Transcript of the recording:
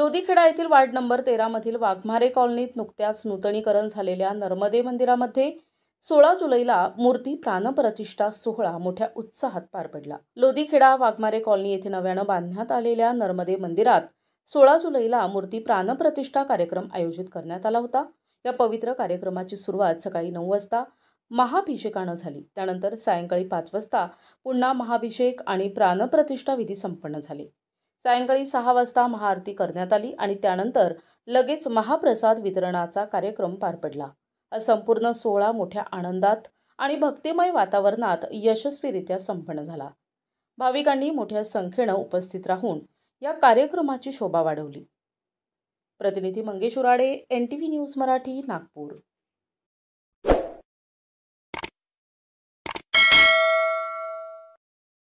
लोधीखेडा येथील ward number 13 मधील वाघमारे कॉलनीत नुकत्याच नूतनीकरण झालेल्या नर्मदे मंदिरामध्ये 16 जुलैला मूर्ती प्राणप्रतिष्ठा सोहळा मोठ्या उत्साहात पार पडला। लोधीखेडा वाघमारे कॉलनी येथे नव्याने बांधण्यात आलेल्या नर्मदे मंदिरात 16 जुलैला मूर्ती प्राणप्रतिष्ठा कार्यक्रम आयोजित करण्यात आला होता। या पवित्र कार्यक्रमाची सुरुवात सकाळी 9 वाजता महाभिषेकाने झाली। त्यानंतर सायंकाळी 5 वाजता पुन्हा महाभिषेक आणि प्राणप्रतिष्ठा विधी संपन्न झाले। सायंकाळी 6 वाजता महाआरती करण्यात आली आणि त्यानंतर लगेच महाप्रसाद वितरणाचा कार्यक्रम पार पडला। हा संपूर्ण सोहळा मोठ्या आनंदात आणि भक्तिमय वातावरणात यशस्वीरित्या संपन्न झाला। भाविकांनी मोठ्या संख्येने उपस्थित राहून या कार्यक्रमाची शोभा वाढवली। प्रतिनिधी मंगेश उराडे, NTV न्यूज मराठी, नागपूर।